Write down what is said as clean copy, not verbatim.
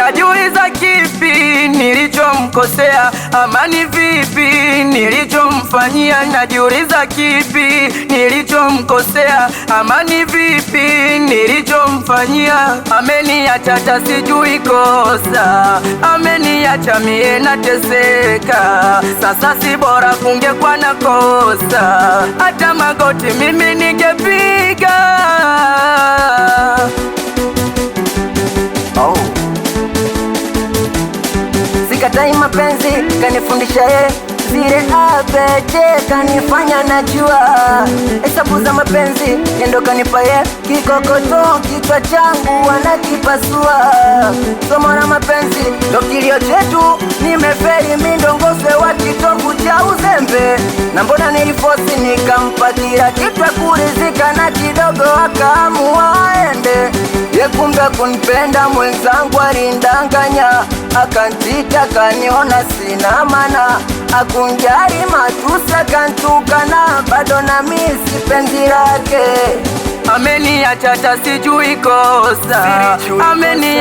najiuliza kipi nilichomkosea, ama ni vipi nilichomfanyia. Najiuliza kipi nilichomkosea, ama ni vipi nilichomfanyia. Ameniacha hata sijui kosa, ameniacha mie nateseka. Sasa si bora kungekuwa na kosa, hata magoti mimi ningepiga. Sikatai mapenzi, kanifundisha zile abete, kanifanya najua hesabu za mapenzi. Kendo kanipa kikokoto, kichwa changu wanakipasua. Somo la mapenzi ndo kilio chetu, nimefeli mindongoswe wa kitovu cha uzembe. Na mbona nilifosi nikampa kila kitu kurizika, na kidogo akaamua aende. Ye kumbe kunipenda mwenzangu alindanganya, akantita kaniona sina maana, akunjari matusa kantukana, bado na misi penzi lake. Ameniacha hata sijui kosa, ameniacha